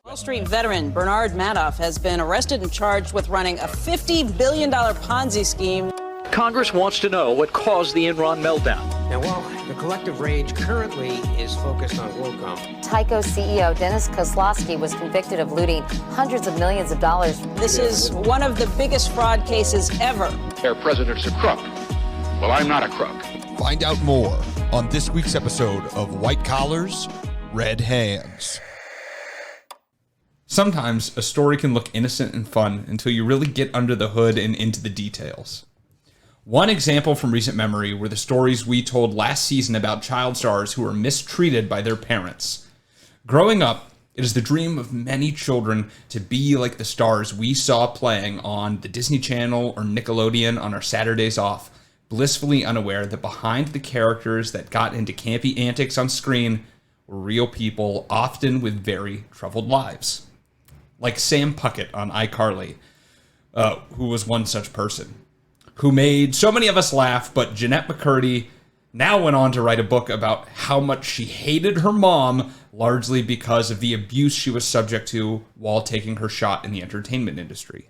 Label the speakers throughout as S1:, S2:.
S1: Wall Street veteran Bernard Madoff has been arrested and charged with running a $50 billion Ponzi scheme.
S2: Congress wants to know what caused the Enron meltdown.
S3: Now, while the collective rage currently is focused on WorldCom,
S4: Tyco CEO Dennis Kozlowski was convicted of looting hundreds of millions of dollars.
S1: This is one of the biggest fraud cases ever.
S5: Their president's a crook. Well, I'm not a crook.
S6: Find out more on this week's episode of White Collars, Red Hands.
S7: Sometimes a story can look innocent and fun until you really get under the hood and into the details. One example from recent memory were the stories we told last season about child stars who were mistreated by their parents. Growing up, it is the dream of many children to be like the stars we saw playing on the Disney Channel or Nickelodeon on our Saturdays off, blissfully unaware that behind the characters that got into campy antics on screen were real people, often with very troubled lives. Like Sam Puckett on iCarly, who was one such person, who made so many of us laugh, but Jeanette McCurdy now went on to write a book about how much she hated her mom, largely because of the abuse she was subject to while taking her shot in the entertainment industry.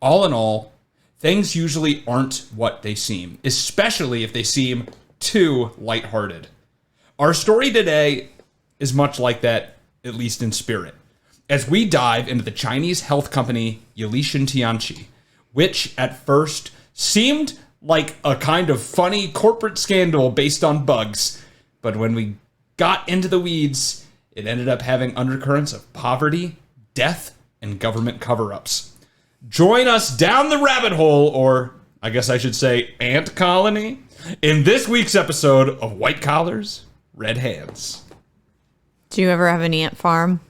S7: All in all, things usually aren't what they seem, especially if they seem too lighthearted. Our story today is much like that, at least in spirit, as we dive into the Chinese health company Yilishen Tianxi, which at first seemed like a kind of funny corporate scandal based on bugs, but when we got into the weeds, it ended up having undercurrents of poverty, death, and government cover-ups. Join us down the rabbit hole, or I guess I should say ant colony, in this week's episode of White Collars, Red Hands.
S8: Do you ever have an ant farm?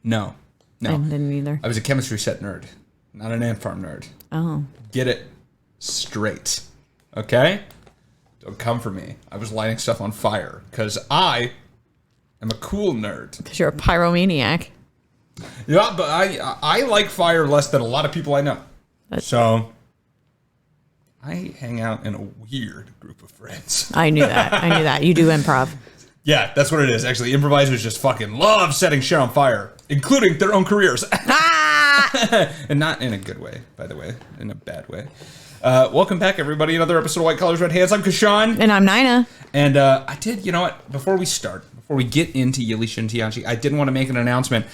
S7: No.
S8: I didn't either.
S7: I was a chemistry set nerd, not an ant farm nerd.
S8: Oh.
S7: Get it straight. Okay? Don't come for me. I was lighting stuff on fire because I am a cool nerd.
S8: Because you're a pyromaniac.
S7: Yeah, but I like fire less than a lot of people I know. So I hang out in a weird group of friends.
S8: I knew that. You do improv.
S7: Yeah, that's what it is. Actually, improvisers just fucking love setting shit on fire, including their own careers. And not in a good way, by the way, in a bad way. Welcome back, everybody. Another episode of White Collars, Red Hands. I'm Kashan.
S8: And I'm Nina. And
S7: I did, you know what, before we get into Yilishen Tianxi, I did want to make an announcement.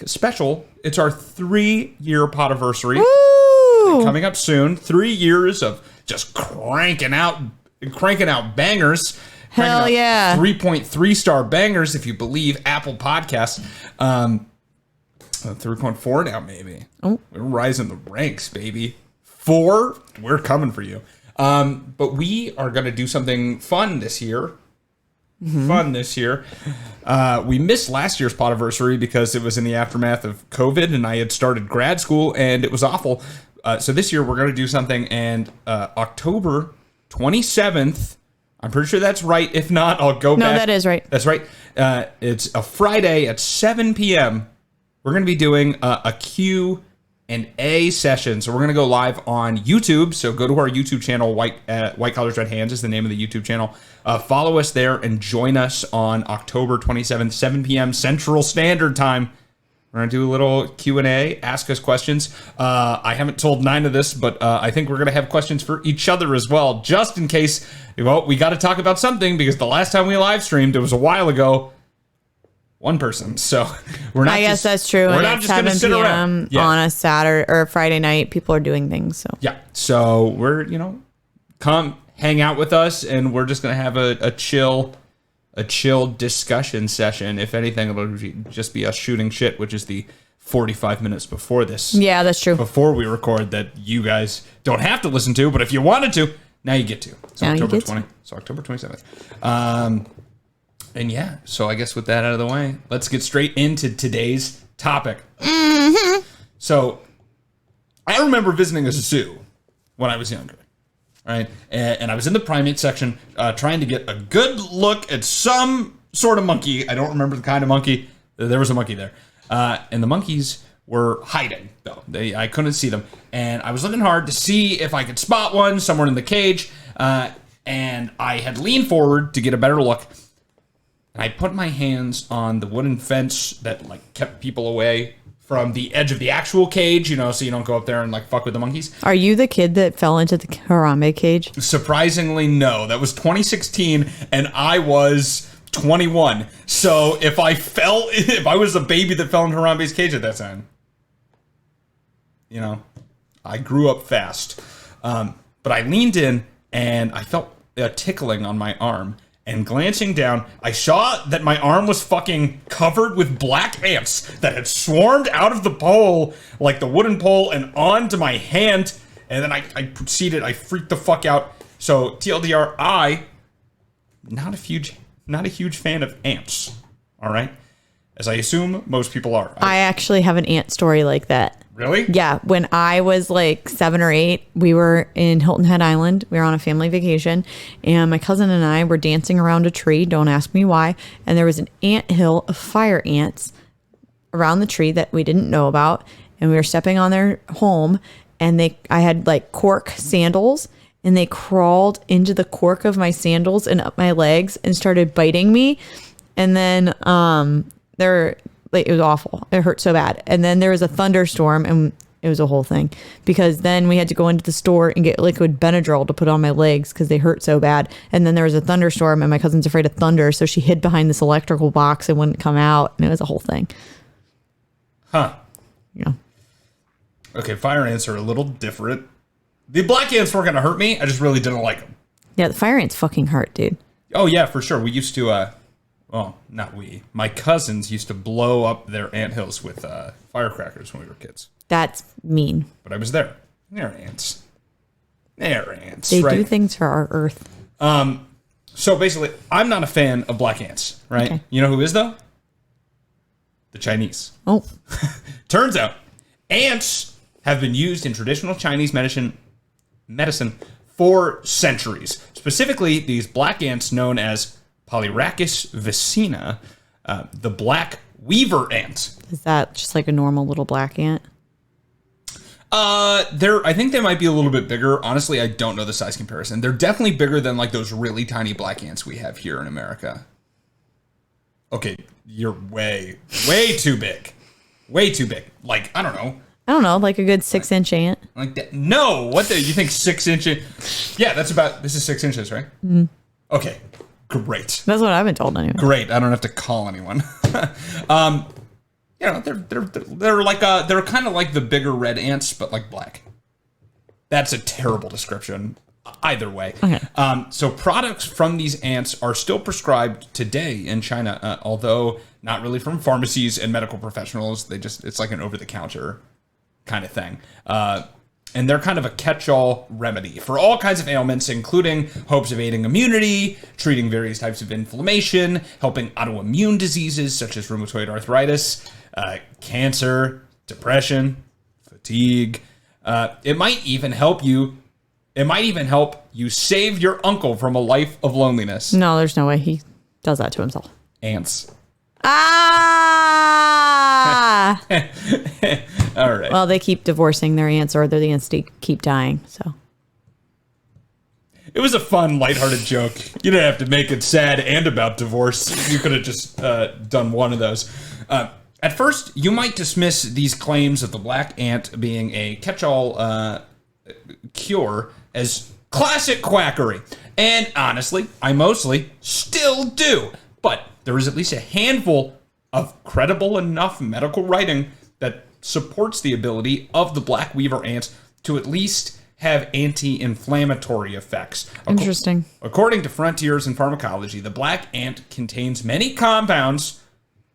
S7: Special, it's our 3-year podiversary.
S8: Woo!
S7: Coming up soon. 3 years of just cranking out bangers.
S8: Hell yeah.
S7: 3.3 star bangers, if you believe Apple Podcasts. 3.4 now, maybe.
S8: Oh.
S7: We're rising the ranks, baby. 4, we're coming for you. But we are going to do something fun this year. We missed last year's podiversary because it was in the aftermath of COVID, and I had started grad school, and it was awful. So this year, we're going to do something, and October 27th, I'm pretty sure that's right. If not, I'll go back.
S8: No, that is right.
S7: That's right. It's a Friday at 7 p.m. We're going to be doing a Q&A session. So we're going to go live on YouTube. So go to our YouTube channel, White Collars, Red Hands is the name of the YouTube channel. Follow us there and join us on October 27th, 7 p.m. Central Standard Time. We're going to do a little Q&A, ask us questions. I haven't told Nina this, but I think we're going to have questions for each other as well, just in case, well, we got to talk about something, because the last time we live streamed, it was a while ago, one person. So we're not.
S8: I guess that's true.
S7: We're
S8: and
S7: not
S8: at
S7: just going to
S8: 7
S7: sit around.
S8: p.m. on a Saturday or Friday night, people are doing things. So
S7: yeah. So we're, come hang out with us, and we're just going to have a chill discussion session. If anything, it'll just be us shooting shit, which is the 45 minutes before this.
S8: Yeah, that's true.
S7: Before we record, that you guys don't have to listen to, but if you wanted to, now you get to. So
S8: now
S7: October
S8: you get
S7: 20.
S8: to.
S7: So October 27th. And yeah, so I guess with that out of the way, let's get straight into today's topic.
S8: Mm-hmm.
S7: So I remember visiting a zoo when I was younger. Right, and I was in the primate section trying to get a good look at some sort of monkey. I don't remember the kind of monkey. There was a monkey there. And the monkeys were hiding, though. I couldn't see them. And I was looking hard to see if I could spot one somewhere in the cage. And I had leaned forward to get a better look. and I put my hands on the wooden fence that like kept people away from the edge of the actual cage, so you don't go up there and like fuck with the monkeys.
S8: Are you the kid that fell into the Harambe cage?
S7: Surprisingly, no. That was 2016, and I was 21. So if I was a baby that fell in Harambe's cage at that time, I grew up fast. But I leaned in, and I felt a tickling on my arm. And glancing down, I saw that my arm was fucking covered with black ants that had swarmed out of the pole, like the wooden pole, and onto my hand. And then I freaked the fuck out. So TLDR, not a huge fan of ants. All right, as I assume most people are.
S8: I actually have an ant story like that.
S7: Really?
S8: Yeah. When I was like 7 or 8, we were in Hilton Head Island. We were on a family vacation, and my cousin and I were dancing around a tree. Don't ask me why. And there was an ant hill of fire ants around the tree that we didn't know about. And we were stepping on their home, and I had like cork sandals, and they crawled into the cork of my sandals and up my legs and started biting me. And then it was awful. It hurt so bad. And then there was a thunderstorm, and it was a whole thing, because then we had to go into the store and get liquid Benadryl to put on my legs because they hurt so bad. And then there was a thunderstorm, and my cousin's afraid of thunder, so she hid behind this electrical box and wouldn't come out, and it was a whole thing.
S7: Huh.
S8: Yeah.
S7: Okay, fire ants are a little different. The black ants weren't going to hurt me. I just really didn't like them.
S8: Yeah, the fire ants fucking hurt, dude.
S7: Oh, yeah, for sure. We used to, well, not we. My cousins used to blow up their anthills with firecrackers when we were kids.
S8: That's mean.
S7: But I was there. They're ants. They're ants,
S8: They
S7: right?
S8: do things for our earth.
S7: So basically, I'm not a fan of black ants, right?
S8: Okay.
S7: You know who is, though? The Chinese.
S8: Oh.
S7: Turns out, ants have been used in traditional Chinese medicine for centuries. Specifically, these black ants known as Polyrhacus vicina, the black weaver ant.
S8: Is that just like a normal little black ant?
S7: I think they might be a little bit bigger. Honestly, I don't know the size comparison. They're definitely bigger than like those really tiny black ants we have here in America. Okay, you're way too big. Way too big. Like, I don't know,
S8: like a good 6-inch ant.
S7: like that. No, you think 6 inches? Yeah, this is 6 inches, right?
S8: Mm.
S7: Okay, great.
S8: That's what I've been told anyway.
S7: Great. I don't have to call anyone. They're like they're kind of like the bigger red ants, but like black. That's a terrible description. Either way.
S8: Okay.
S7: So products from these ants are still prescribed today in China, although not really from pharmacies and medical professionals. It's like an over-the-counter kind of thing. And they're kind of a catch-all remedy for all kinds of ailments, including hopes of aiding immunity, treating various types of inflammation, helping autoimmune diseases such as rheumatoid arthritis, cancer, depression, fatigue. It might even help you save your uncle from a life of loneliness.
S8: No, there's no way he does that to himself.
S7: Ants.
S8: Ah!
S7: All right.
S8: Well, they keep divorcing their ants, or the ants keep dying, so.
S7: It was a fun, lighthearted joke. You didn't have to make it sad and about divorce. You could have just done one of those. At first, you might dismiss these claims of the black ant being a catch-all cure as classic quackery. And honestly, I mostly still do. But there is at least a handful of credible enough medical writing that supports the ability of the black weaver ant to at least have anti-inflammatory effects.
S8: Interesting.
S7: According to Frontiers in Pharmacology, the black ant contains many compounds,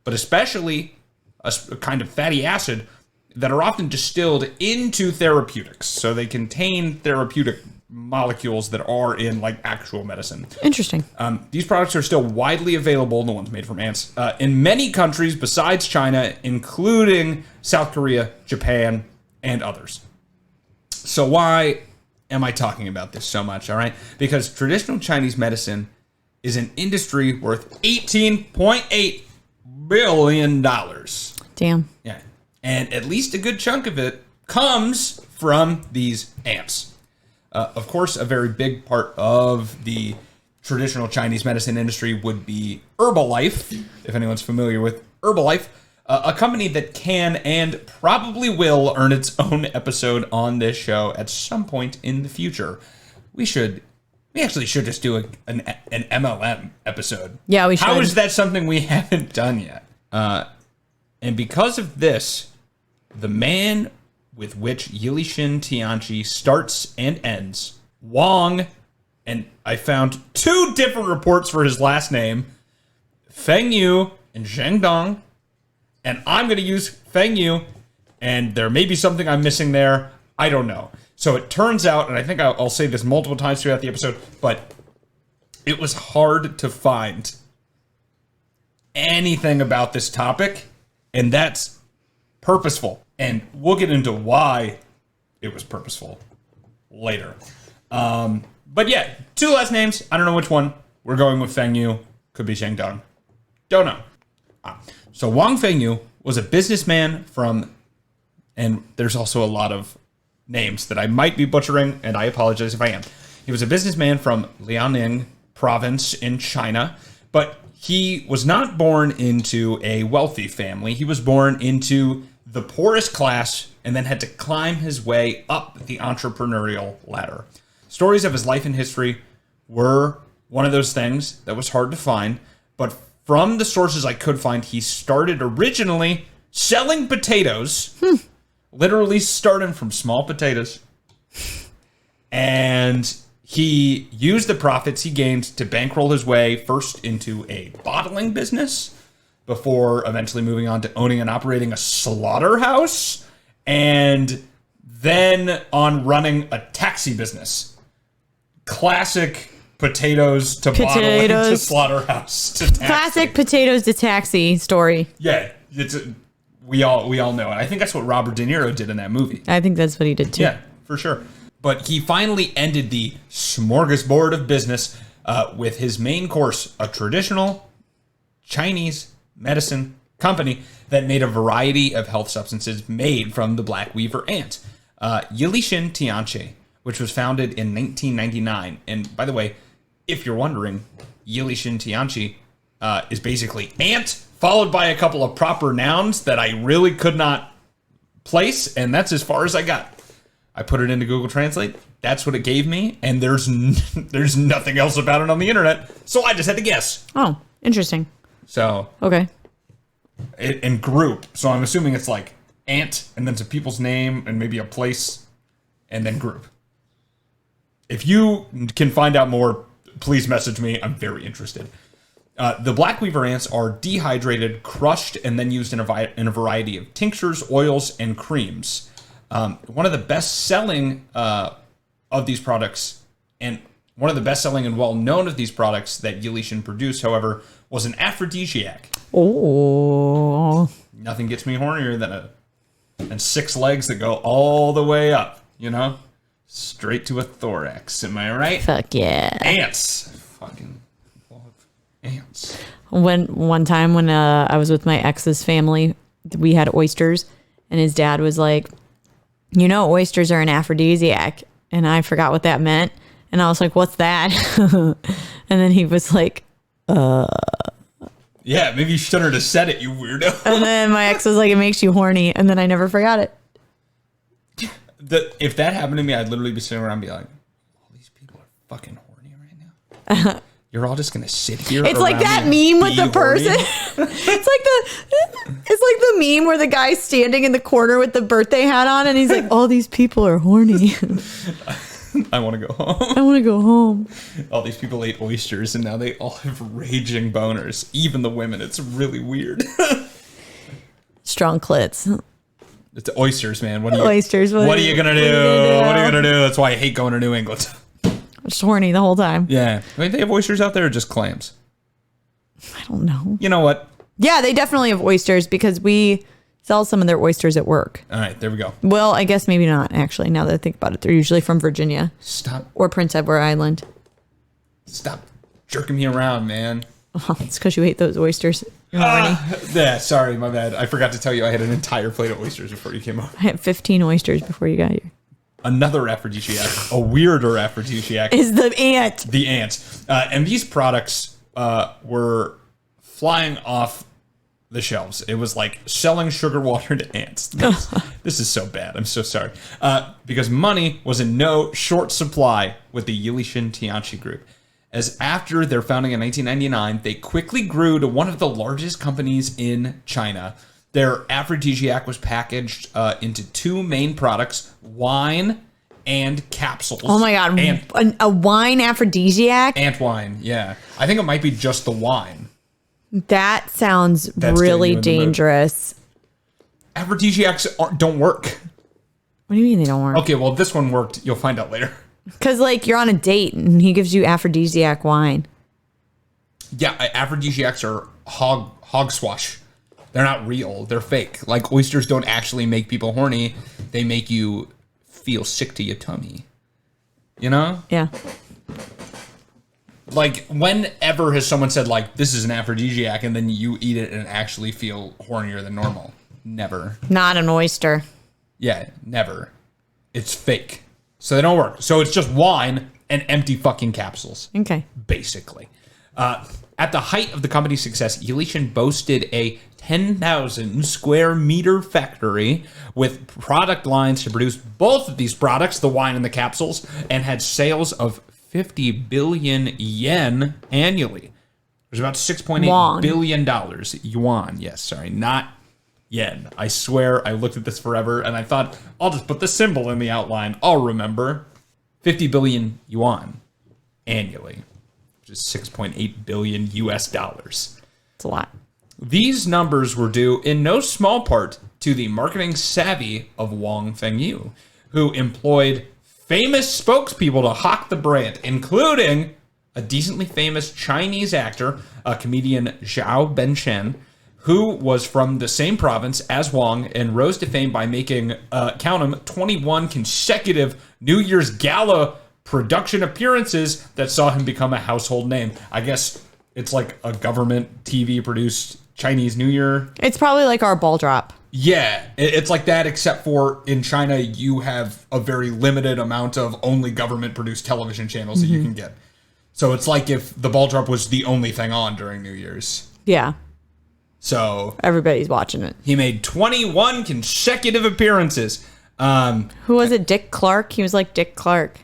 S7: but especially a kind of fatty acid that are often distilled into therapeutics. So they contain therapeutic molecules that are in like actual medicine.
S8: Interesting.
S7: These products are still widely available, the ones made from ants, in many countries besides China, including South Korea, Japan, and others. So why am I talking about this so much, all right? Because traditional Chinese medicine is an industry worth $18.8 billion.
S8: Damn.
S7: Yeah. And at least a good chunk of it comes from these ants. Of course, a very big part of the traditional Chinese medicine industry would be Herbalife, if anyone's familiar with Herbalife, a company that can and probably will earn its own episode on this show at some point in the future. We actually should just do an MLM episode.
S8: Yeah, we should.
S7: How is that something we haven't done yet? And because of this, the man with which Yilishen Tianxi starts and ends, Wang, and I found 2 different reports for his last name, Fengyou and Zhengdong, and I'm going to use Fengyou, and there may be something I'm missing there. I don't know. So it turns out, and I think I'll say this multiple times throughout the episode, but it was hard to find anything about this topic, and that's purposeful. And we'll get into why it was purposeful later. But yeah, 2 last names. I don't know which one. We're going with Fengyou. Could be Zhengdong. Don't know. So Wang Fengyou was a businessman from, and there's also a lot of names that I might be butchering, and I apologize if I am. He was a businessman from Liaoning province in China, but he was not born into a wealthy family. He was born into the poorest class and then had to climb his way up the entrepreneurial ladder. Stories of his life and history were one of those things that was hard to find, but from the sources I could find, he started originally selling potatoes, literally starting from small potatoes, and he used the profits he gained to bankroll his way first into a bottling business before eventually moving on to owning and operating a slaughterhouse, and then on running a taxi business. Classic potatoes to bottling to slaughterhouse to taxi.
S8: Classic potatoes to taxi story.
S7: Yeah, we all know it. I think that's what Robert De Niro did in that movie.
S8: I think that's what he did too.
S7: Yeah, for sure. But he finally ended the smorgasbord of business with his main course, a traditional Chinese medicine company that made a variety of health substances made from the black weaver ant. Yilishen Tianxi, which was founded in 1999. And by the way, if you're wondering, Yilishen Tianxi is basically ant, followed by a couple of proper nouns that I really could not place, and that's as far as I got. I put it into Google Translate. That's what it gave me, and there's nothing else about it on the internet, so I just had to guess.
S8: Oh, interesting.
S7: So
S8: okay,
S7: in group. So I'm assuming it's like ant, and then it's a people's name, and maybe a place, and then group. If you can find out more, please message me. I'm very interested. The black weaver ants are dehydrated, crushed, and then used in a variety of tinctures, oils, and creams. One of the best-selling of these products, and one of the best-selling and well-known of these products that Yilishen produced, however, was an aphrodisiac.
S8: Oh.
S7: Nothing gets me hornier than 6 legs that go all the way up, you know? Straight to a thorax, am I right?
S8: Fuck yeah.
S7: Ants. Fucking love ants.
S8: One time when I was with my ex's family, we had oysters, and his dad was like, you know, oysters are an aphrodisiac. And I forgot what that meant. And I was like, what's that? And then he was like,
S7: Yeah, maybe you shouldn't have said it, you weirdo.
S8: And then my ex was like, it makes you horny. And then I never forgot it.
S7: If that happened to me, I'd literally be sitting around and be like, all these people are fucking horny right now. You're all just going to sit here.
S8: It's like that meme with the person. It's like the meme where the guy's standing in the corner with the birthday hat on and he's like, all these people are horny.
S7: I want to go home.
S8: I want to go home.
S7: All these people ate oysters and now they all have raging boners. Even the women. It's really weird.
S8: Strong clits.
S7: It's oysters, man.
S8: Oysters.
S7: What are you going to do? What are you going to do? That's why I hate going to New England.
S8: I'm just horny the whole time.
S7: Yeah. Wait, they have oysters out there or just clams?
S8: I don't know.
S7: You know what?
S8: Yeah, they definitely have oysters because we sell some of their oysters at work.
S7: All right, there we go.
S8: Well, I guess maybe not, actually, now that I think about it. They're usually from Virginia.
S7: Stop.
S8: Or Prince Edward Island.
S7: Stop jerking me around, man.
S8: Oh, it's because you ate those oysters. You're horny.
S7: Yeah, sorry, my bad. I forgot to tell you I had an entire plate of oysters before you came over.
S8: I had 15 oysters before you got here.
S7: another aphrodisiac, a weirder aphrodisiac,
S8: Is the ant.
S7: the ants. And these products were flying off the shelves. It was like selling sugar water to ants. This is so bad. I'm so sorry. Because money was in no short supply with the Yilishen Tianxi group. As after their founding in 1999, they quickly grew to one of the largest companies in China. Their aphrodisiac was packaged into two main products, wine and capsules.
S8: Oh my God. A wine aphrodisiac?
S7: Ant wine, yeah. I think it might be just the wine.
S8: That sounds
S7: That's
S8: really
S7: getting you in the mood.
S8: dangerous.
S7: Aphrodisiacs don't work.
S8: What do you mean they don't work?
S7: Okay, well, this one worked. You'll find out later.
S8: Because, like, you're on a date and he gives you aphrodisiac wine.
S7: Yeah, aphrodisiacs are hogswash. They're not real. They're fake. Like, oysters don't actually make people horny. They make you feel sick to your tummy. You know?
S8: Yeah.
S7: Like, whenever has someone said, like, this is an aphrodisiac, and then you eat it and actually feel hornier than normal? Never.
S8: Not an oyster.
S7: Yeah, never. It's fake. So they don't work. So it's just wine and empty fucking capsules.
S8: Okay.
S7: Basically. At the height of the company's success, Yilishen boasted a 10,000 square meter factory with product lines to produce both of these products, the wine and the capsules, and had sales of 50 billion yen annually. There's about $6.8 billion. Yuan. Yes, sorry, not yen. I swear I looked at this forever and I thought, I'll just put the symbol in the outline. I'll remember. 50 billion yuan annually, which is 6.8 billion US dollars.
S8: It's a lot.
S7: These numbers were due in no small part to the marketing savvy of Wang Fengyou, who employed famous spokespeople to hawk the brand, including a decently famous Chinese actor, comedian Zhao Benshen, who was from the same province as Wang and rose to fame by making, count 'em, 21 consecutive New Year's Gala production appearances that saw him become a household name. I guess it's like a government TV-produced Chinese New Year.
S8: It's probably like our ball drop.
S7: Yeah, it's like that, except for in China, you have a very limited amount of only government-produced television channels that you can get. So it's like if the ball drop was the only thing on during New Year's.
S8: Yeah.
S7: So
S8: Everybody's watching it.
S7: he made 21 consecutive appearances.
S8: Who was it? Dick Clark? He was like Dick Clark.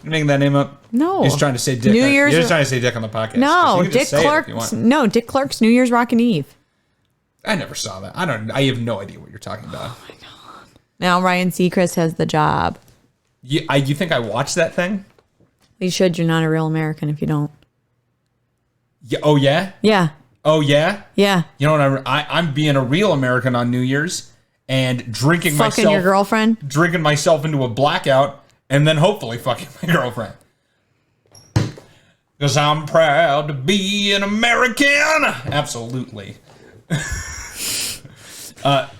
S7: You making that name up?
S8: No.
S7: He's trying to say Dick.
S8: New Year's.
S7: You're just trying to say Dick on the podcast. 'Cause
S8: No,
S7: you can
S8: Dick
S7: just say it if you
S8: Clark's.
S7: want.
S8: No, Dick Clark's New Year's Rockin' Eve.
S7: I never saw that. I have no idea what you're talking about.
S8: Now Ryan Seacrest has the job.
S7: You think I watched that thing?
S8: You should. You're not a real American if you don't.
S7: Yeah. Oh yeah.
S8: Yeah.
S7: Oh yeah.
S8: Yeah.
S7: You know what? I'm being a real American on New Year's and drinking
S8: Fucking
S7: myself.
S8: your girlfriend.
S7: Drinking myself into a blackout and then hopefully fucking my girlfriend. Because I'm proud to be an American. Absolutely.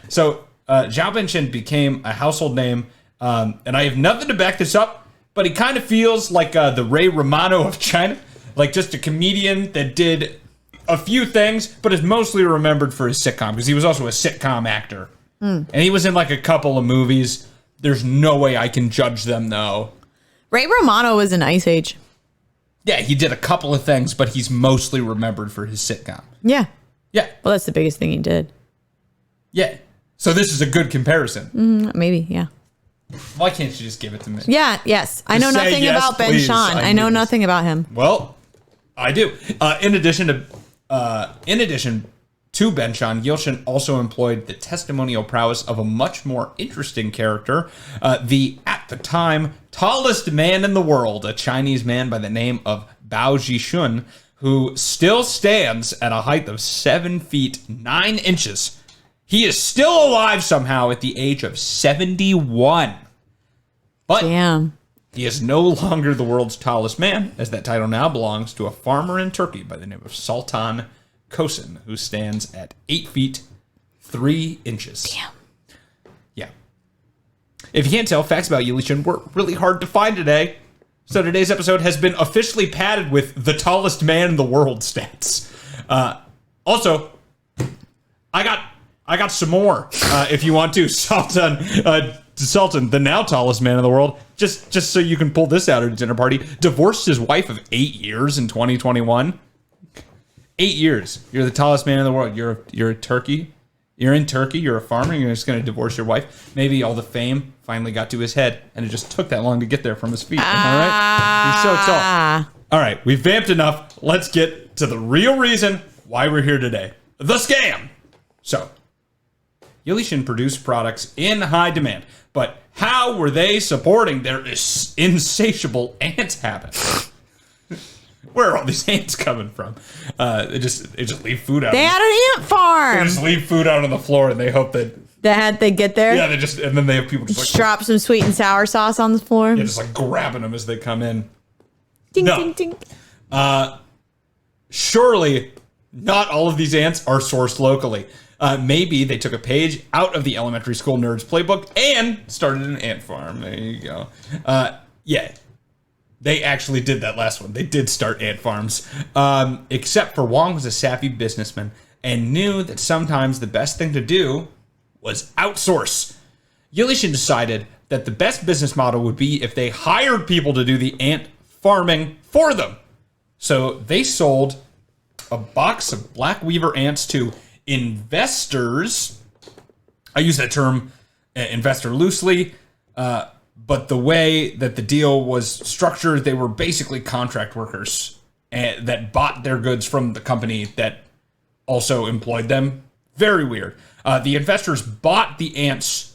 S7: So Zhao Benshen became a household name, and I have nothing to back this up, but he kind of feels like the Ray Romano of China, like just a comedian that did a few things, but is mostly remembered for his sitcom, because he was also a sitcom actor. And he was in like a couple of movies. There's no way I can judge them, though.
S8: Ray Romano was in Ice Age.
S7: Yeah, he did a couple of things, but he's mostly remembered for his sitcom.
S8: Yeah.
S7: Yeah.
S8: Well, that's the biggest thing he did.
S7: Yeah. So this is a good comparison.
S8: Maybe. Yeah.
S7: Why can't you just give it to me?
S8: Yeah. Yes. I know
S7: Just say
S8: nothing
S7: yes,
S8: about Ben
S7: please.
S8: Shahn.
S7: I
S8: I know
S7: need this.
S8: nothing about him.
S7: Well, I do. In addition to Ben Shahn, Yilishen also employed the testimonial prowess of a much more interesting character, the, at the time, tallest man in the world, a Chinese man by the name of Bao Zhishun, who still stands at a height of 7 feet 9 inches. He is still alive somehow at the age of 71. But
S8: Damn.
S7: he is no longer the world's tallest man, as that title now belongs to a farmer in Turkey by the name of Sultan Kosin, who stands at 8 feet 3 inches.
S8: Damn.
S7: Yeah. If you can't tell, facts about Yilishen were really hard to find today. So today's episode has been officially padded with the tallest man in the world stats. Also, I got some more if you want to. Sultan Sultan, the now tallest man in the world, just so you can pull this out at a dinner party, divorced his wife of 8 years in 2021. 8 years. You're the tallest man in the world. You're a turkey. You're in Turkey. You're a farmer. You're just going to divorce your wife. Maybe all the fame finally got to his head, and it just took that long to get there from his feet. Am I right? He's so tall. All right, we've vamped enough. Let's get to the real reason why we're here today. The scam. So, Yilishen produced products in high demand, but how were they supporting their insatiable ant habit? Where are all these ants coming from? They just leave food out.
S8: They had an ant farm.
S7: They just leave food out on the floor, and they hope that
S8: they get there.
S7: Yeah, and then they have people just
S8: drop some sweet and sour sauce on the floor.
S7: Yeah, just like grabbing them as they come in.
S8: Ding,
S7: No.
S8: ding, ding.
S7: Surely, not all of these ants are sourced locally. Maybe they took a page out of the elementary school nerds playbook and started an ant farm. There you go. Yeah. They actually did that last one. They did start ant farms. Except for Wang was a savvy businessman and knew that sometimes the best thing to do was outsource. Yilishen decided that the best business model would be if they hired people to do the ant farming for them. So they sold a box of black weaver ants to investors. I use that term investor loosely. But the way that the deal was structured, they were basically contract workers that bought their goods from the company that also employed them. Very weird. The investors bought the ants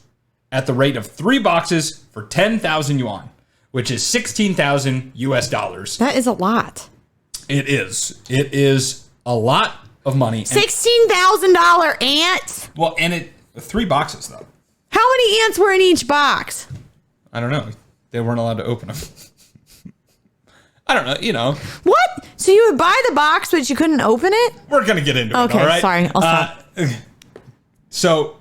S7: at the rate of 3 boxes for 10,000 yuan, which is 16,000 US dollars.
S8: That is a lot.
S7: It is. It is a lot of money.
S8: $16,000 ants?
S7: Well, and 3 boxes, though.
S8: How many ants were in each box?
S7: I don't know. They weren't allowed to open them. I don't know, you know.
S8: What? So you would buy the box, but you couldn't open it?
S7: We're going to get into it,
S8: Okay,
S7: all right?
S8: sorry. I'll stop.
S7: So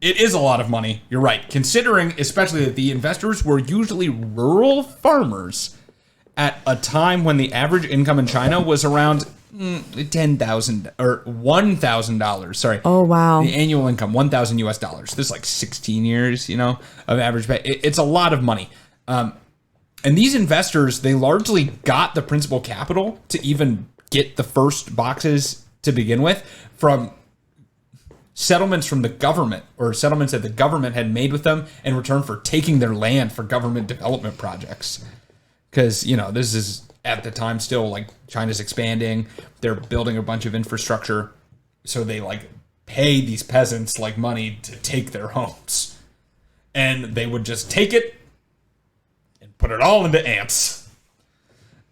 S7: it is a lot of money. You're right. Considering especially that the investors were usually rural farmers at a time when the average income in China was around $10,000 or $1,000. Sorry.
S8: Oh, wow.
S7: The annual income, 1,000 US dollars. This is like 16 years, you know, of average pay. It's a lot of money. And these investors, they largely got the principal capital to even get the first boxes to begin with from settlements from the government or settlements that the government had made with them in return for taking their land for government development projects. Because, you know, this is at the time still like China's expanding. They're building a bunch of infrastructure. So they like pay these peasants like money to take their homes. And they would just take it and put it all into ants.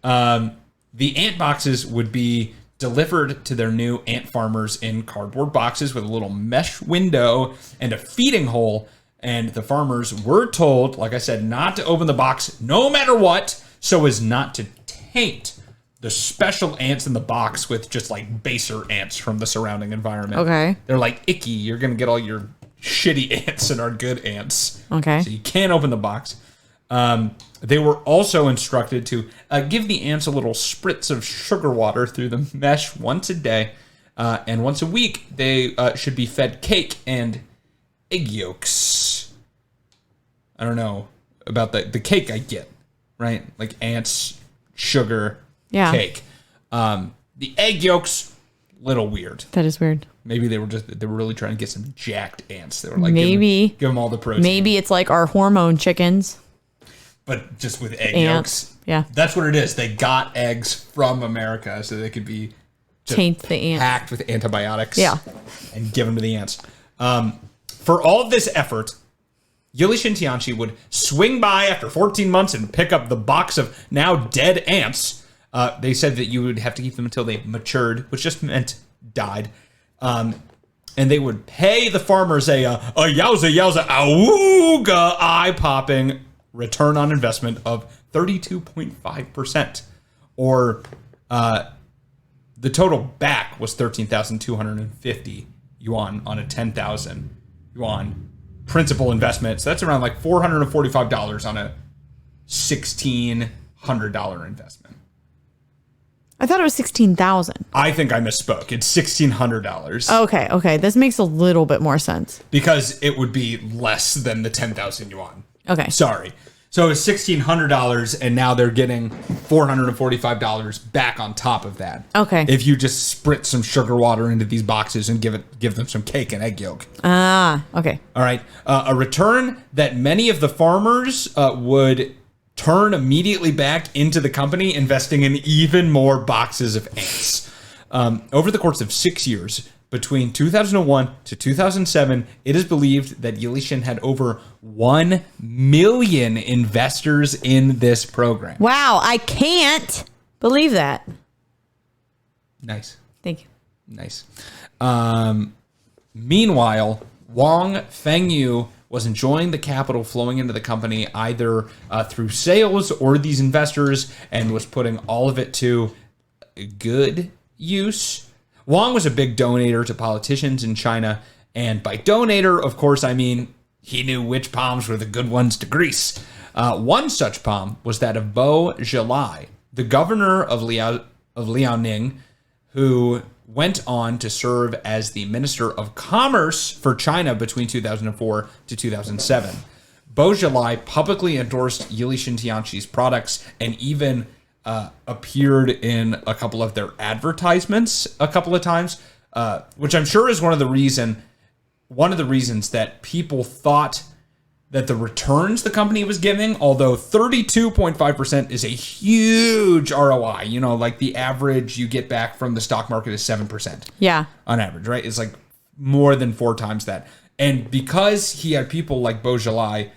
S7: The ant boxes would be delivered to their new ant farmers in cardboard boxes with a little mesh window and a feeding hole. And the farmers were told, like I said, not to open the box no matter what, so as not to taint the special ants in the box with just like baser ants from the surrounding environment.
S8: Okay.
S7: They're like icky. You're going to get all your shitty ants and our good ants.
S8: Okay.
S7: So you can't open the box. They were also instructed to give the ants a little spritz of sugar water through the mesh once a day. And once a week, they should be fed cake and egg yolks. I don't know about the cake I get, right? Like ants, sugar, cake. The egg yolks, little weird.
S8: That is weird.
S7: Maybe they were really trying to get some jacked ants. They were like,
S8: maybe
S7: give them all the protein.
S8: Maybe it's like our hormone chickens.
S7: But just with egg
S8: Ants.
S7: yolks.
S8: Yeah.
S7: That's what it is. They got eggs from America so they could be
S8: taint the ant.
S7: packed with antibiotics.
S8: Yeah.
S7: And give them to the ants. For all of this effort, Yilishen Tianxi would swing by after 14 months and pick up the box of now dead ants. They said that you would have to keep them until they matured, which just meant died. And they would pay the farmers a yowza awooga eye-popping return on investment of 32.5%. Or the total back was 13,250 yuan on a 10,000 yuan principal investment. So that's around like $445 on a $1,600 investment.
S8: I thought it was 16,000.
S7: I think I misspoke. It's $1,600.
S8: Okay. This makes a little bit more sense.
S7: Because it would be less than the 10,000 yuan.
S8: Okay.
S7: Sorry. So it's $1,600, and now they're getting $445 back on top of that.
S8: Okay.
S7: If you just spritz some sugar water into these boxes and give them some cake and egg yolk.
S8: Okay.
S7: All right. A return that many of the farmers would turn immediately back into the company, investing in even more boxes of ants. Over the course of 6 years, between 2001 to 2007, it is believed that Yilishen had over 1 million investors in this program.
S8: Wow, I can't believe that.
S7: Nice.
S8: Thank you.
S7: Nice. Meanwhile, Wang Fengyou was enjoying the capital flowing into the company either through sales or these investors, and was putting all of it to good use. Wang was a big donator to politicians in China, and by donator, of course, I mean he knew which palms were the good ones to grease. One such palm was that of Bo Zhilai, the governor of Liaoning, who went on to serve as the Minister of Commerce for China between 2004 to 2007. Bo Zhilai publicly endorsed Yilishen Tianxi's products and even appeared in a couple of their advertisements a couple of times, which I'm sure is one of the reasons that people thought that the returns the company was giving, although 32.5% is a huge ROI, like the average you get back from the stock market is 7%.
S8: Yeah.
S7: On average, right? It's like more than 4 times that. And because he had people like Bo Zhilai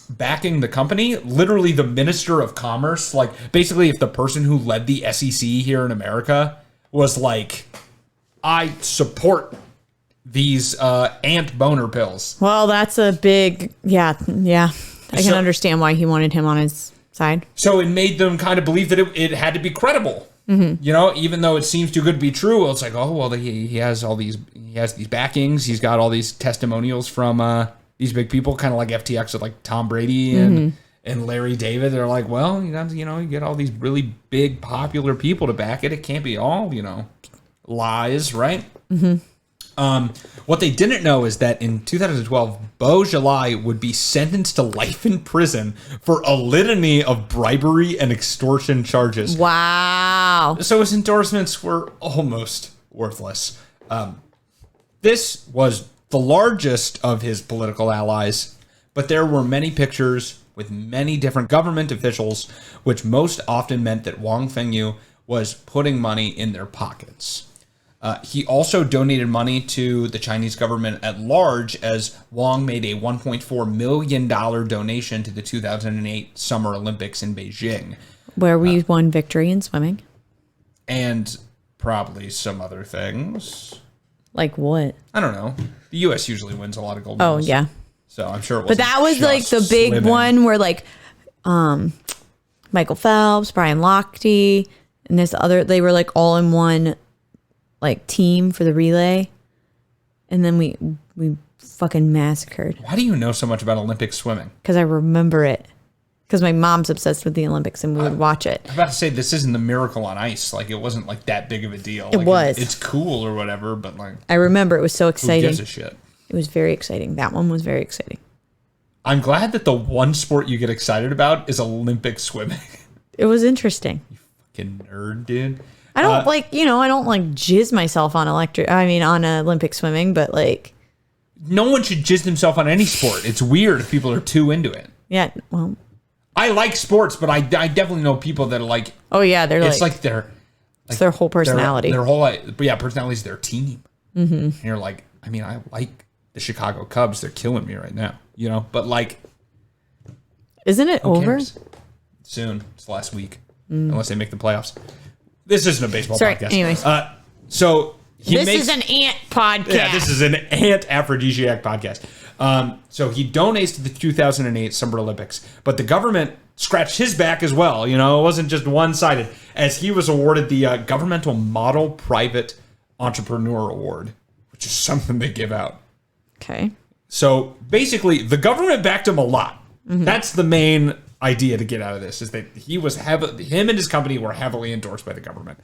S7: backing the company, literally the Minister of Commerce, like basically if the person who led the SEC here in America was like, I support these ant boner pills.
S8: Well, that's a big, yeah. I can understand why he wanted him on his side.
S7: So it made them kind of believe that it had to be credible. Mm-hmm. Even though it seems too good to be true, well, it's like, oh, well, he has these backings. He's got all these testimonials from these big people, kind of like FTX with like Tom Brady and Larry David. They're like, well, you get all these really big popular people to back it. It can't be all, lies, right? Mm-hmm. What they didn't know is that in 2012, Bo Zhilai would be sentenced to life in prison for a litany of bribery and extortion charges.
S8: Wow.
S7: So his endorsements were almost worthless. This was the largest of his political allies, but there were many pictures with many different government officials, which most often meant that Wang Fengyou was putting money in their pockets. He also donated money to the Chinese government at large, as Wang made a $1.4 million donation to the 2008 Summer Olympics in Beijing.
S8: Where we won victory in swimming.
S7: And probably some other things.
S8: Like what?
S7: I don't know. The U.S. usually wins a lot of gold
S8: Oh,
S7: medals.
S8: yeah.
S7: So I'm sure it
S8: But
S7: was.
S8: that was like the big
S7: swimming.
S8: one where like Michael Phelps, Brian Lochte, and this other, they were like all in one like team for the relay, and then we fucking massacred.
S7: Why do you know so much about Olympic swimming?
S8: Because I remember it. Because my mom's obsessed with the Olympics and we would watch it.
S7: I'm about to say, this isn't the Miracle on Ice. Like, it wasn't like that big of a deal.
S8: It
S7: Like,
S8: was.
S7: It's cool or whatever, but like,
S8: I remember it was so
S7: who
S8: exciting.
S7: gives a shit?
S8: It was very exciting. That one was very exciting.
S7: I'm glad that the one sport you get excited about is Olympic swimming.
S8: It was interesting.
S7: Fucking nerd, dude.
S8: I don't I don't like jizz myself on on Olympic swimming, but like.
S7: No one should jizz themselves on any sport. It's weird if people are too into it.
S8: Yeah, well.
S7: I like sports, but I definitely know people that are like.
S8: Oh yeah, they're
S7: it's
S8: like.
S7: like their.
S8: It's their whole personality.
S7: Their whole, but yeah, personality is their team. Mm-hmm. And you're like, I mean, I like the Chicago Cubs. They're killing me right now, but like.
S8: Isn't it over?
S7: Cares? Soon. It's last week, unless they make the playoffs. This isn't a baseball podcast.
S8: Anyways.
S7: So
S8: this is an ant podcast.
S7: Yeah, this is an ant aphrodisiac podcast. So he donates to the 2008 Summer Olympics, but the government scratched his back as well. It wasn't just one-sided, as he was awarded the Governmental Model Private Entrepreneur Award, which is something they give out.
S8: Okay.
S7: So basically, the government backed him a lot. Mm-hmm. That's the main idea to get out of this is that him and his company were heavily endorsed by the government.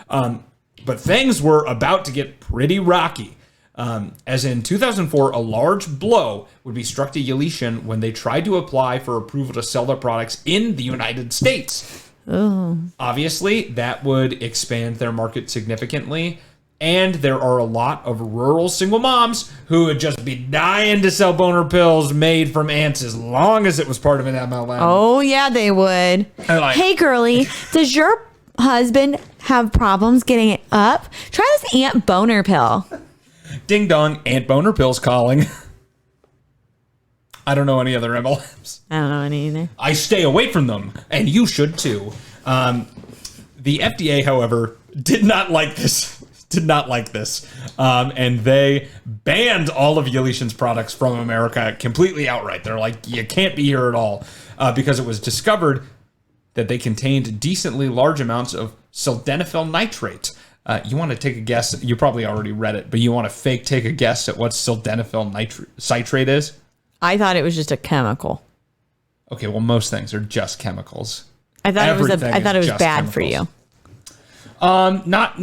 S7: But things were about to get pretty rocky. As in 2004, a large blow would be struck to Yilishen when they tried to apply for approval to sell their products in the United States.
S8: Oh.
S7: Obviously, that would expand their market significantly. And there are a lot of rural single moms who would just be dying to sell boner pills made from ants as long as it was part of an MLM.
S8: Oh, yeah, they would.
S7: Like,
S8: hey, girly, does your husband have problems getting it up? Try this ant boner pill.
S7: Ding dong, ant boner pills calling. I don't know any other MLMs.
S8: I don't know any either.
S7: I stay away from them, and you should too. The FDA, however, did not like this. And they banned all of Yilishen's products from America completely outright. They're like, you can't be here at all, because it was discovered that they contained decently large amounts of sildenafil nitrate. You want to take a guess? You probably already read it, but you want to take a guess at what sildenafil citrate is?
S8: I thought it was just a chemical.
S7: Okay, well, most things are just chemicals.
S8: I thought it was
S7: just
S8: bad for
S7: chemicals.
S8: you.
S7: Not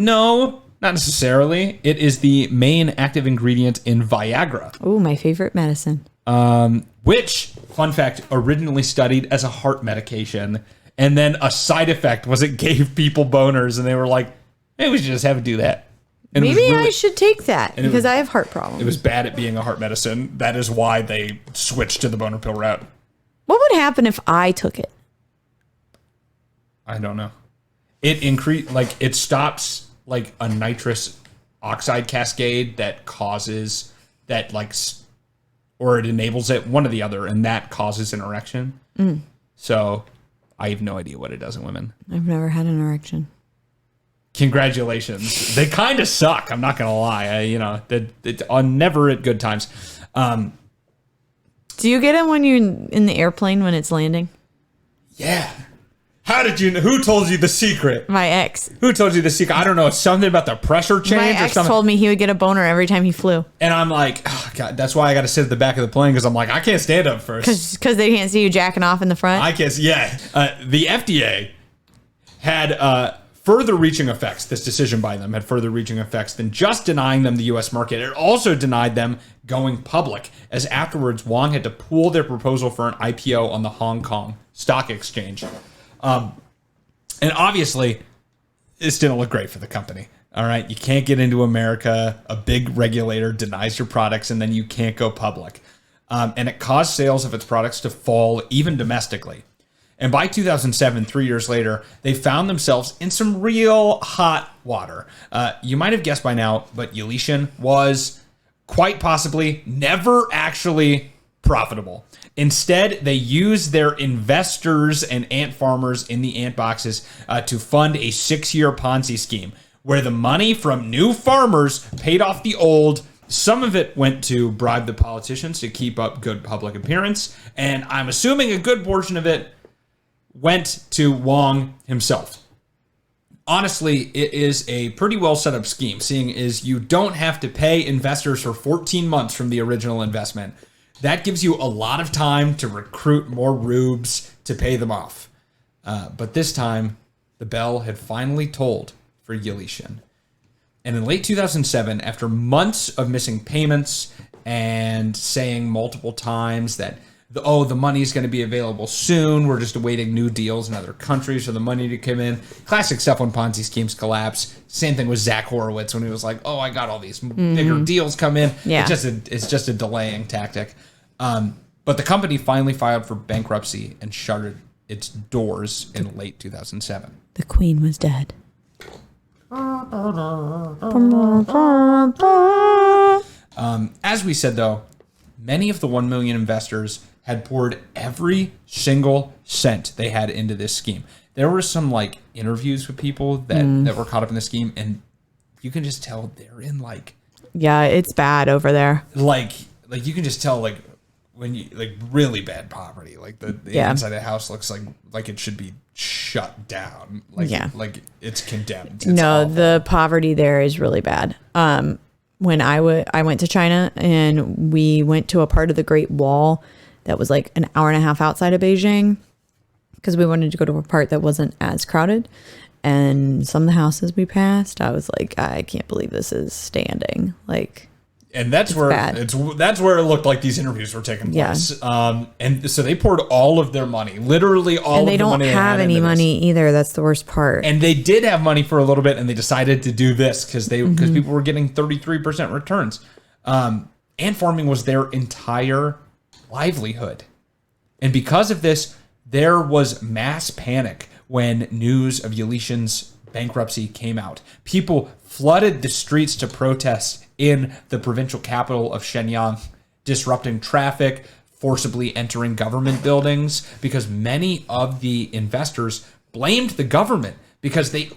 S7: necessarily. It is the main active ingredient in Viagra.
S8: Oh, my favorite medicine.
S7: Which, fun fact, originally studied as a heart medication, and then a side effect was it gave people boners, and they were like, maybe we should just have it do that. And
S8: maybe I should take that because I have heart problems.
S7: It was bad at being a heart medicine. That is why they switched to the boner pill route.
S8: What would happen if I took it?
S7: I don't know. It stops like a nitrous oxide cascade that causes that or it enables it, one or the other, and that causes an erection. So I have no idea what it does in women.
S8: I've never had an erection.
S7: Congratulations. They kind of suck. I'm not going to lie. They're never at good times.
S8: Do you get it when you're in the airplane when it's landing?
S7: Yeah. How did you know? Who told you the secret?
S8: My ex.
S7: Who told you the secret? I don't know. It's something about the pressure change
S8: My
S7: or
S8: ex
S7: something.
S8: told me he would get a boner every time he flew.
S7: And I'm like, oh, God, that's why I got to sit at the back of the plane because I'm like, I can't stand up first.
S8: Because they can't see you jacking off in the front?
S7: I can't see. Yeah. The FDA had further reaching effects. This decision by them had further reaching effects than just denying them the U.S. market. It also denied them going public, as afterwards Wang had to pull their proposal for an IPO on the Hong Kong Stock Exchange. And obviously, this didn't look great for the company. All right, you can't get into America. A big regulator denies your products, and then you can't go public. And it caused sales of its products to fall even domestically. And by 2007, 3 years later, they found themselves in some real hot water. You might have guessed by now, but Yilishen was quite possibly never actually profitable. Instead, they used their investors and ant farmers in the ant boxes to fund a 6-year Ponzi scheme where the money from new farmers paid off the old. Some of it went to bribe the politicians to keep up good public appearance, and I'm assuming a good portion of it went to Wang himself. Honestly, it is a pretty well set up scheme, seeing as you don't have to pay investors for 14 months from the original investment. That gives you a lot of time to recruit more rubes to pay them off. But this time, the bell had finally tolled for Yilishen. And in late 2007, after months of missing payments and saying multiple times that the money's going to be available soon, we're just awaiting new deals in other countries for the money to come in. Classic stuff when Ponzi schemes collapse. Same thing with Zach Horowitz when he was like, I got all these bigger deals come in.
S8: Yeah.
S7: It's just a delaying tactic. But the company finally filed for bankruptcy and shuttered its doors in late 2007.
S8: The queen was dead.
S7: As we said, though, many of the 1 million investors had poured every single cent they had into this scheme. There were some interviews with people that were caught up in the scheme, and you can just tell they're in
S8: yeah, it's bad over there.
S7: You can just tell when you really bad poverty. The inside of the house looks like it should be shut down. It's condemned. It's awful.
S8: The poverty there is really bad. When I went to China, and we went to a part of the Great Wall that was an hour and a half outside of Beijing. because we wanted to go to a part that wasn't as crowded. And some of the houses we passed, I was like, I can't believe this is standing. Like,
S7: and that's where that's where it looked like these interviews were taking place. And so they poured all of their money, literally all of the money. And they don't have any money
S8: either. That's the worst part.
S7: And they did have money for a little bit, and they decided to do this because people were getting 33% returns. Ant farming was their entire livelihood. And because of this, there was mass panic when news of Yilishen's bankruptcy came out. People flooded the streets to protest in the provincial capital of Shenyang, disrupting traffic, forcibly entering government buildings, because many of the investors blamed the government because they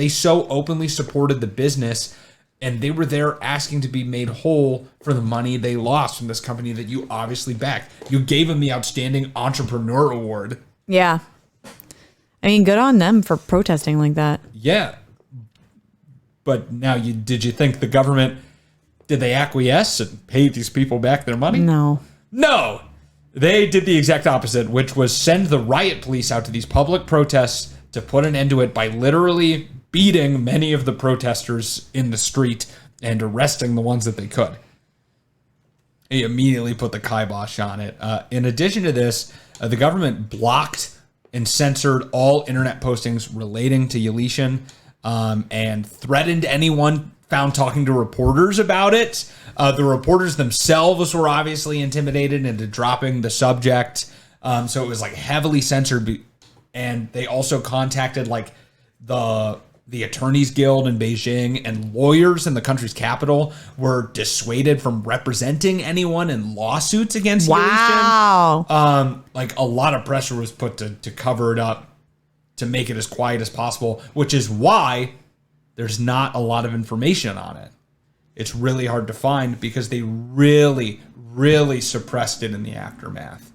S7: so openly supported the business, and they were there asking to be made whole for the money they lost from this company that you obviously backed. You gave them the Outstanding Entrepreneur Award.
S8: Yeah. I mean, good on them for protesting like that.
S7: Yeah. But now, did you think the government, did they acquiesce and pay these people back their money?
S8: No.
S7: No. They did the exact opposite, which was send the riot police out to these public protests to put an end to it by literally beating many of the protesters in the street and arresting the ones that they could. He immediately put the kibosh on it. In addition to this, the government blocked and censored all internet postings relating to Yilishen, and threatened anyone found talking to reporters about it. The reporters themselves were obviously intimidated into dropping the subject. So it was like heavily censored. And they also contacted like the Attorneys Guild in Beijing, and lawyers in the country's capital were dissuaded from representing anyone in lawsuits against Yilishen. Like a lot of pressure was put to cover it up, to make it as quiet as possible, which is why there's not a lot of information on it. It's really hard to find because they really, really suppressed it in the aftermath.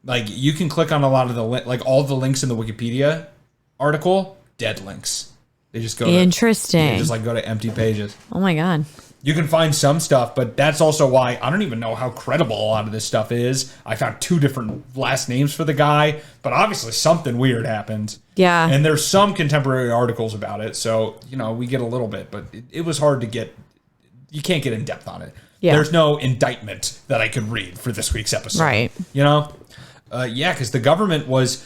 S7: Like, you can click on a lot of all the links in the Wikipedia article, dead links. They just go
S8: interesting.
S7: They just go to empty pages.
S8: Oh my God.
S7: You can find some stuff, but that's also why I don't even know how credible a lot of this stuff is. I found 2 different last names for the guy, but obviously something weird happened.
S8: Yeah.
S7: And there's some contemporary articles about it, so, we get a little bit, but it was hard to get. You can't get in depth on it. Yeah. There's no indictment that I could read for this week's episode.
S8: Right.
S7: Yeah, because the government was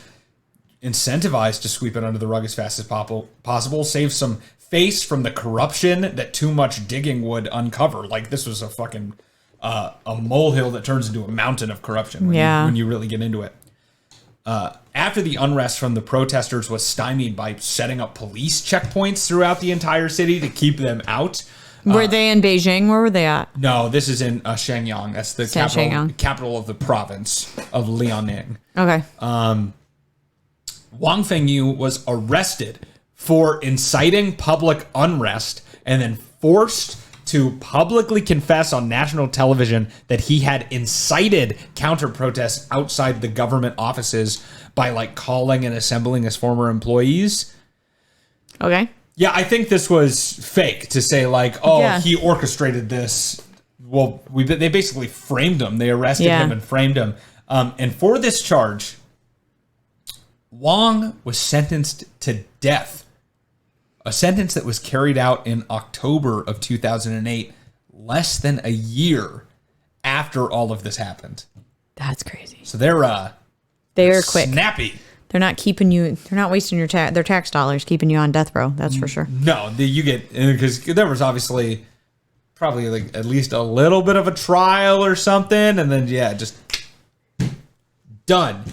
S7: incentivized to sweep it under the rug as fast as possible, save some face from the corruption that too much digging would uncover. Like, this was a fucking a molehill that turns into a mountain of corruption when you really get into it. After the unrest from the protesters was stymied by setting up police checkpoints throughout the entire city to keep them out.
S8: Were they in Beijing? Where were they at?
S7: No, this is in Shenyang. That's the capital of the province of Liaoning.
S8: Okay.
S7: Wang Fengyou was arrested for inciting public unrest and then forced to publicly confess on national television that he had incited counter-protests outside the government offices by calling and assembling his former employees.
S8: Okay.
S7: Yeah, I think this was fake to say he orchestrated this. Well, they basically framed him. They arrested him and framed him. And for this charge, Wang was sentenced to death. A sentence that was carried out in October of 2008, less than a year after all of this happened.
S8: That's crazy.
S7: So they're
S8: quick.
S7: Snappy.
S8: They're not keeping you. They're not wasting their tax dollars keeping you on death row. That's for sure.
S7: No, you get, because there was obviously probably at least a little bit of a trial or something, and then just done.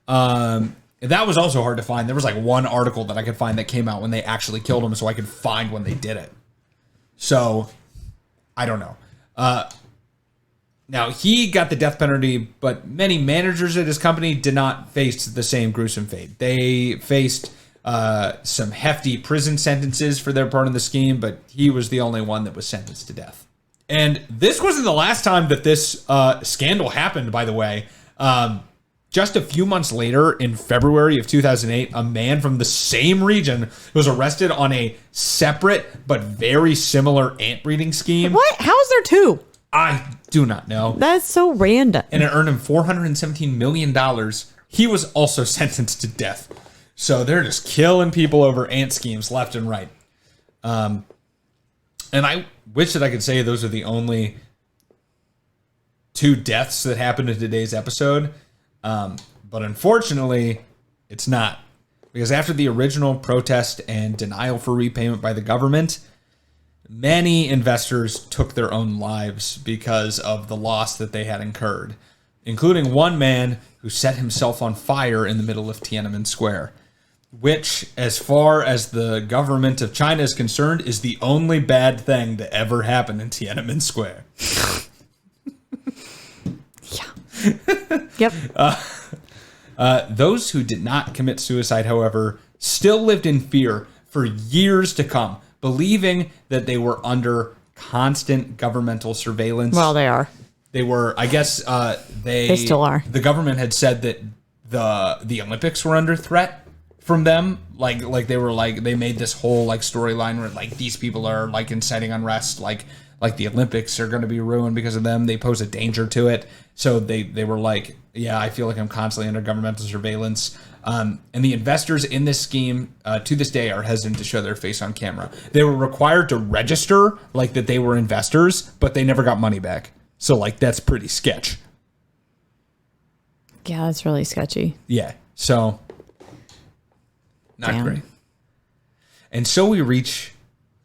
S7: That was also hard to find. There was one article that I could find that came out when they actually killed him, so I could find when they did it. So I don't know. Now, he got the death penalty, but many managers at his company did not face the same gruesome fate. They faced some hefty prison sentences for their part in the scheme, but he was the only one that was sentenced to death. And this wasn't the last time that this scandal happened, by the way. Just a few months later, in February of 2008, a man from the same region was arrested on a separate but very similar ant breeding scheme.
S8: What? How is there 2?
S7: I do not know.
S8: That's so random.
S7: And it earned him $417 million. he was also sentenced to death. So they're just killing people over ant schemes left and right. And I wish that I could say those are the only 2 deaths that happened in today's episode. But unfortunately, it's not. Because after the original protest and denial for repayment by the government, many investors took their own lives because of the loss that they had incurred, including one man who set himself on fire in the middle of Tiananmen Square, which, as far as the government of China is concerned, is the only bad thing to ever happen in Tiananmen Square.
S8: Yep.
S7: Those who did not commit suicide, however, still lived in fear for years to come, believing that they were under constant governmental surveillance.
S8: Well, they are.
S7: They were, I guess, they
S8: still are.
S7: The government had said that the Olympics were under threat from them. Like they were like, they made this whole like storyline where like these people are like inciting unrest, like the Olympics are going to be ruined because of them. They pose a danger to it. So they were like, yeah, I feel like I'm constantly under governmental surveillance. And the investors in this scheme, to this day, are hesitant to show their face on camera. They were required to register like that they were investors, but they never got money back. So like that's pretty sketch.
S8: Yeah, that's really sketchy.
S7: Yeah. So not
S8: Damn.
S7: great. And so we reach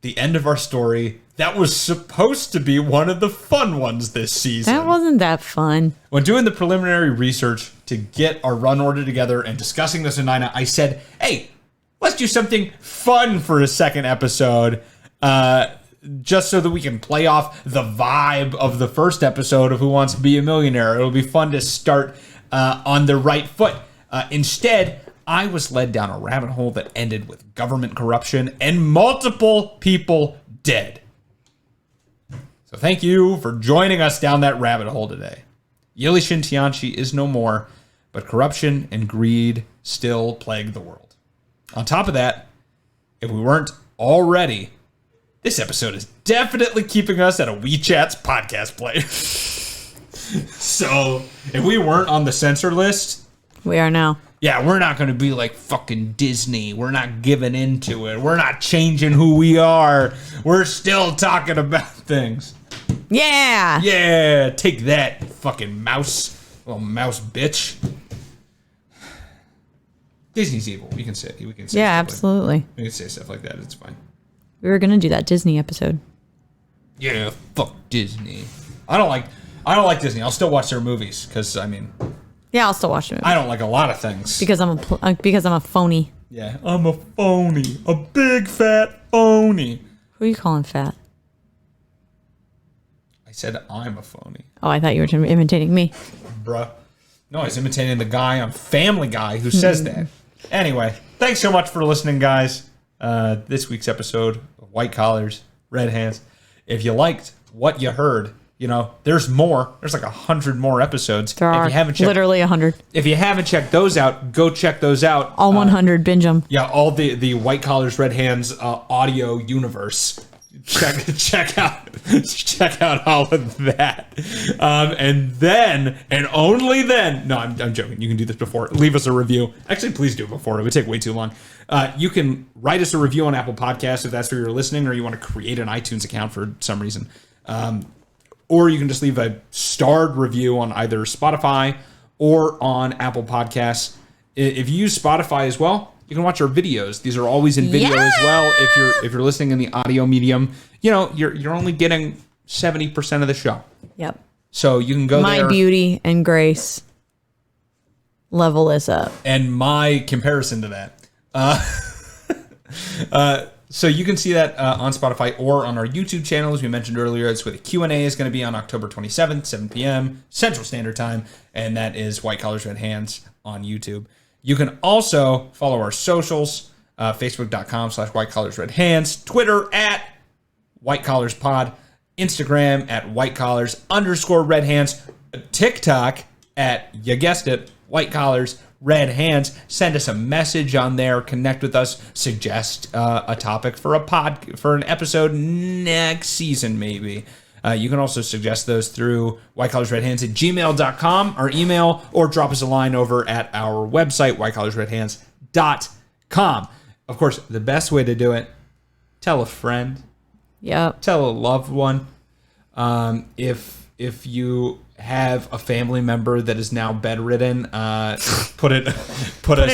S7: the end of our story. That was supposed to be one of the fun ones this season.
S8: That wasn't that fun.
S7: When doing the preliminary research to get our run order together and discussing this with Nina, I said, hey, let's do something fun for a second episode, just so that we can play off the vibe of the first episode of Who Wants to Be a Millionaire. It'll be fun to start on the right foot. Instead, I was led down a rabbit hole that ended with government corruption and multiple people dead. So thank you for joining us down that rabbit hole today. Yilishen Tianxi is no more, but corruption and greed still plague the world. On top of that, if we weren't already, this episode is definitely keeping us at a WeChat's podcast player. So if we weren't on the censor list,
S8: We are now.
S7: yeah, we're not going to be like fucking Disney. We're not giving into it. We're not changing who we are. We're still talking about things.
S8: Yeah.
S7: Yeah, take that, fucking mouse. Little mouse bitch. Disney's evil. We can say
S8: Yeah,
S7: stuff like-
S8: absolutely.
S7: we can say stuff like that. It's fine.
S8: We were going to do that Disney episode.
S7: Yeah, fuck Disney. I don't like Disney. I'll still watch their movies because I mean,
S8: Yeah, I'll still watch it.
S7: I don't like a lot of things.
S8: Because I'm a phony.
S7: Yeah, I'm a phony. A big fat phony.
S8: Who are you calling fat?
S7: I said I'm a phony.
S8: Oh, I thought you were imitating me.
S7: Bruh. No, I was imitating the guy on Family Guy who says that. Anyway, thanks so much for listening, guys. This week's episode of White Collars, Red Hands. If you liked what you heard, you know, there's more. There's like 100 more episodes.
S8: There are
S7: If you haven't checked,
S8: literally 100.
S7: If you haven't checked those out, go check those out.
S8: All 100, binge them.
S7: Yeah, all the White Collars, Red Hands audio universe. Check out all of that, and then and only then. No, I'm joking. You can do this before. Leave us a review. Actually, please do it before. It would take way too long. You can write us a review on Apple Podcasts if that's where you're listening, or you want to create an iTunes account for some reason, or you can just leave a starred review on either Spotify or on Apple Podcasts. If you use Spotify as well, you can watch our videos. These are always in video as well. If you're listening in the audio medium, you know, you're only getting 70% of the show.
S8: Yep.
S7: So you can go
S8: My
S7: there.
S8: beauty and grace level this up.
S7: And my comparison to that. So you can see that on Spotify or on our YouTube channel. As we mentioned earlier, it's where the Q&A is going to be on October 27th, 7 p.m. Central Standard Time. And that is White Collars, Red Hands on YouTube. You can also follow our socials, facebook.com/White Collars Red Hands, Twitter at White Collars Pod, Instagram at White Collars _Red Hands, TikTok at, you guessed it, White Collars Red Hands. Send us a message on there, connect with us, suggest a topic for an episode next season maybe. You can also suggest those through whitecollarsredhands@gmail.com, our email, or drop us a line over at our website, whitecollarsredhands.com. Of course, the best way to do it, tell a friend.
S8: Yep.
S7: Tell a loved one. If you have a family member that is now bedridden, put it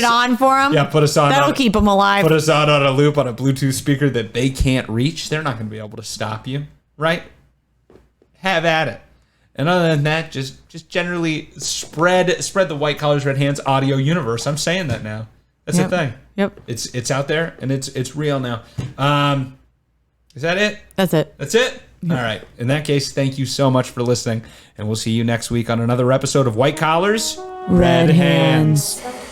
S8: on for them.
S7: Yeah, put us on.
S8: That'll keep them alive.
S7: Put us on a loop on a Bluetooth speaker that they can't reach. They're not going to be able to stop you, right? Have at it. And other than that, just generally spread the White Collars Red Hands audio universe. I'm saying that now. That's the thing.
S8: Yep.
S7: It's out there and it's real now. Is that it?
S8: That's it.
S7: That's it? All right. In that case, thank you so much for listening, and we'll see you next week on another episode of White Collars,
S8: Red Hands.